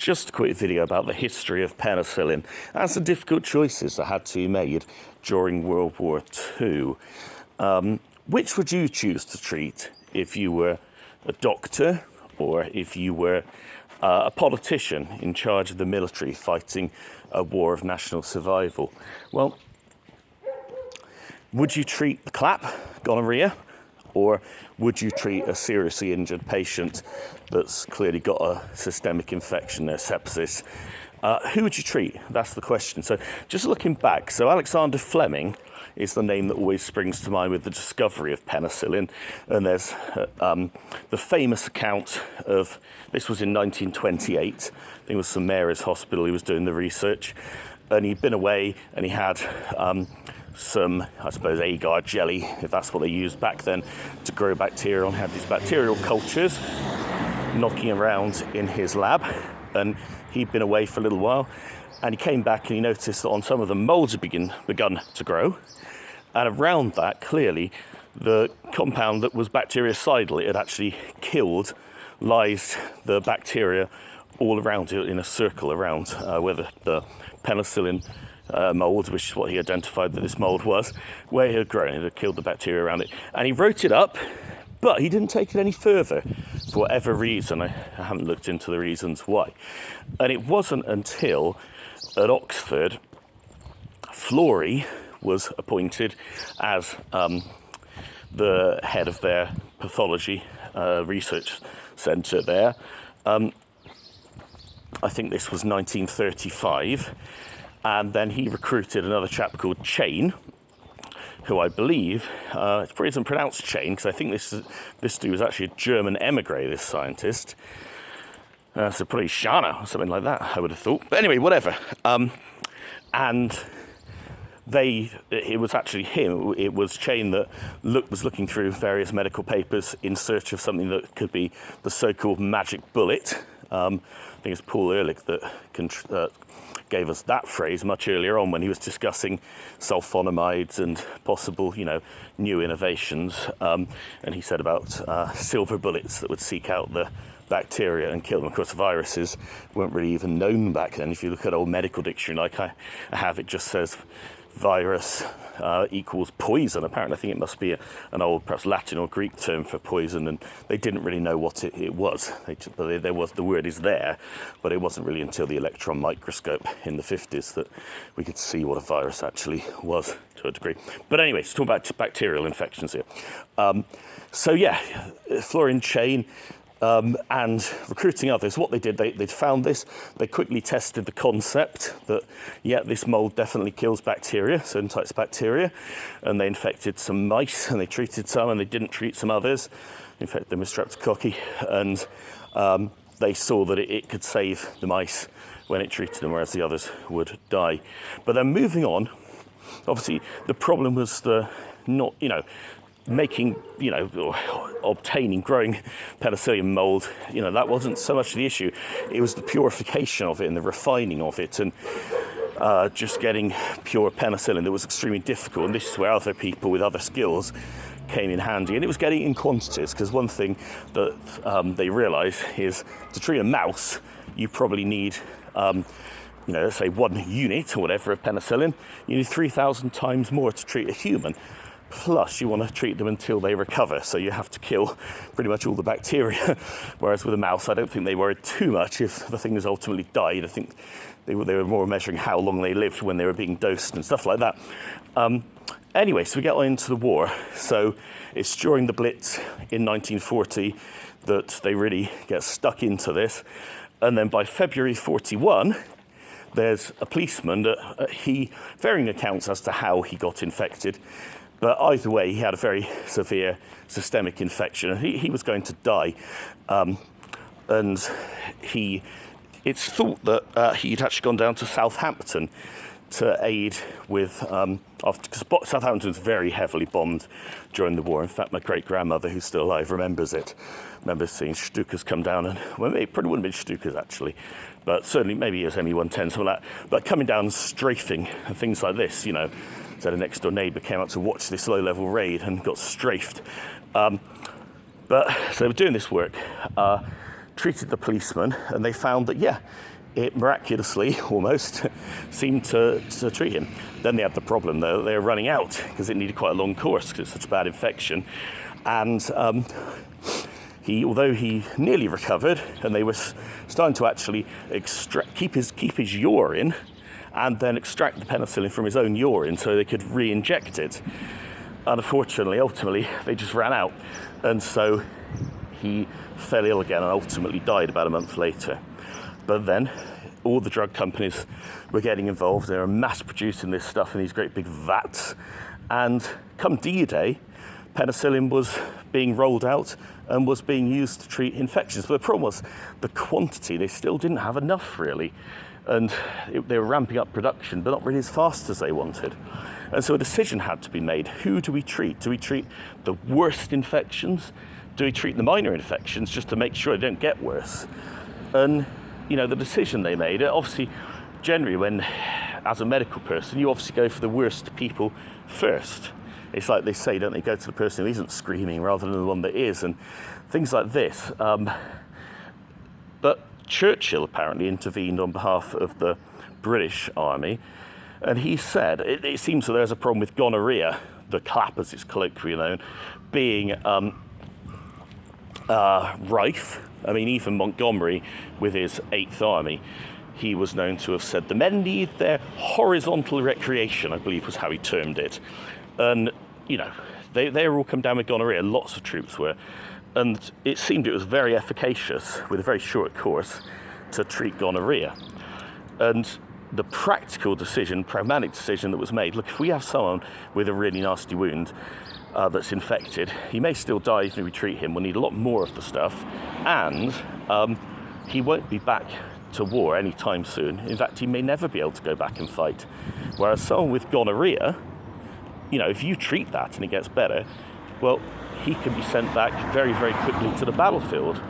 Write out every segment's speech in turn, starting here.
just a quick video about the history of penicillin and some difficult choices that had to be made during World War II. Which would you choose to treat if you were a doctor or if you were a politician in charge of the military fighting a war of national survival? Well, would you treat the clap, gonorrhea, or would you treat a seriously injured patient that's clearly got a systemic infection, their sepsis? Who would you treat? That's the question. So just looking back, so Alexander Fleming is the name that always springs to mind with the discovery of penicillin. And there's the famous account of, this was in 1928, I think it was St Mary's Hospital, he was doing the research, and he'd been away and he had some, I suppose, agar jelly, if that's what they used back then, to grow bacteria on. He had these bacterial cultures knocking around in his lab, and he'd been away for a little while, and he came back and he noticed that on some of the molds had begun to grow, and around that, clearly, the compound that was bactericidal, it had actually killed, lysed the bacteria all around it in a circle around where the penicillin mould, which is what he identified that this mould was, where it had grown. It had killed the bacteria around it. And he wrote it up, but he didn't take it any further for whatever reason. I haven't looked into the reasons why. And it wasn't until at Oxford, Florey was appointed as the head of their pathology research centre there. I think this was 1935. And then he recruited another chap called Chain, who I believe, it probably isn't pronounced Chain, because I think this dude was actually a German emigre, this scientist. So probably Shana or something like that, I would have thought. But anyway, whatever. And it was actually him, it was Chain that was looking through various medical papers in search of something that could be the so-called magic bullet. I think it's Paul Ehrlich that gave us that phrase much earlier on when he was discussing sulfonamides and possible, new innovations. And he said about silver bullets that would seek out the bacteria and kill them. Of course, viruses weren't really even known back then. If you look at old medical dictionary like I have, it just says virus equals poison. Apparently, I think it must be an old, perhaps Latin or Greek term for poison, and they didn't really know what it was. The word is there, but it wasn't really until the electron microscope in the 50s that we could see what a virus actually was to a degree. But anyway, let's talk about bacterial infections here. Florey Chain, and recruiting others, what they did, they'd found this, they quickly tested the concept that, this mold definitely kills bacteria, certain types of bacteria, and they infected some mice, and they treated some, and they didn't treat some others, infected them with streptococcus, and they saw that it could save the mice when it treated them, whereas the others would die. But then moving on, obviously the problem was obtaining, growing penicillium mold, that wasn't so much the issue. It was the purification of it and the refining of it, and just getting pure penicillin that was extremely difficult. And this is where other people with other skills came in handy. And it was getting in quantities, because one thing that they realised is to treat a mouse, you probably need let's say 1 unit or whatever of penicillin. You need 3,000 times more to treat a human. Plus, you want to treat them until they recover, so you have to kill pretty much all the bacteria. Whereas with a mouse, I don't think they worried too much if the thing has ultimately died. I think they were more measuring how long they lived when they were being dosed and stuff like that. Anyway, so we get on into the war. So it's during the Blitz in 1940 that they really get stuck into this. And then by February 41, there's a policeman that varying accounts as to how he got infected. But either way, he had a very severe systemic infection, and he was going to die. And it's thought that he'd actually gone down to Southampton to aid with, because Southampton was very heavily bombed during the war. In fact, my great-grandmother, who's still alive, remembers it. Remembers seeing Stukas come down, and it probably wouldn't have been Stukas actually, but certainly maybe it was ME-110, something like that. But coming down, strafing, and things like this, So the next door neighbour came out to watch this low-level raid and got strafed. So they were doing this work, treated the policeman, and they found that, it miraculously, almost, seemed to treat him. Then they had the problem, though, they were running out because it needed quite a long course because it's such a bad infection. And although he nearly recovered, and they were starting to actually keep his urine and then extract the penicillin from his own urine so they could re-inject it. Unfortunately, ultimately, they just ran out. And so he fell ill again and ultimately died about a month later. But then all the drug companies were getting involved. They were mass producing this stuff in these great big vats. And come D-Day, penicillin was being rolled out and was being used to treat infections. But the problem was the quantity. They still didn't have enough, really. And they were ramping up production, but not really as fast as they wanted. And so a decision had to be made. Who do we treat? Do we treat the worst infections? Do we treat the minor infections just to make sure they don't get worse? And, the decision they made, obviously, generally when, as a medical person, you obviously go for the worst people first. It's like they say, don't they, go to the person who isn't screaming rather than the one that is, and things like this. But Churchill apparently intervened on behalf of the British Army, and he said, it seems that there's a problem with gonorrhea, the clap as it's colloquially known, being rife. I mean, even Montgomery, with his 8th Army, he was known to have said, the men need their horizontal recreation, I believe was how he termed it. And, they were all come down with gonorrhea, lots of troops were. And it seemed it was very efficacious, with a very short course, to treat gonorrhea. And the pragmatic decision that was made, look, if we have someone with a really nasty wound that's infected, he may still die even if we treat him. We'll need a lot more of the stuff, and he won't be back to war anytime soon. In fact, he may never be able to go back and fight. Whereas someone with gonorrhea, if you treat that and it gets better, well, he can be sent back very, very quickly to the battlefield.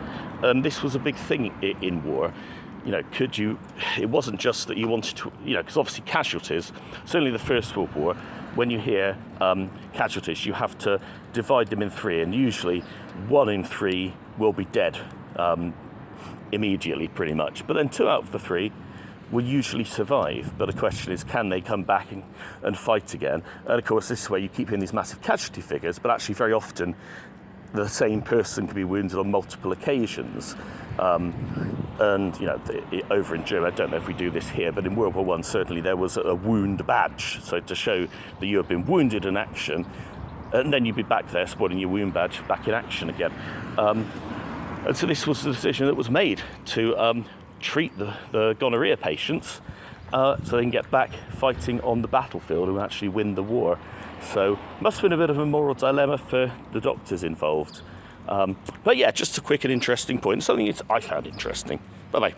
And this was a big thing in war. It wasn't just that you wanted to, because obviously casualties, certainly the First World War, when you hear casualties, you have to divide them in 3, and usually 1 in 3 will be dead immediately, pretty much. But then 2 out of the 3 will usually survive. But the question is, can they come back and fight again? And of course, this is where you keep hearing these massive casualty figures, but actually very often the same person can be wounded on multiple occasions. And over in Germany, I don't know if we do this here, but in World War I, certainly there was a wound badge. So to show that you have been wounded in action, and then you'd be back there sporting your wound badge back in action again. And so this was the decision that was made to treat the gonorrhea patients so they can get back fighting on the battlefield and actually win the war. So must have been a bit of a moral dilemma for the doctors involved. But yeah, just a quick and interesting point, something I found interesting. Bye-bye.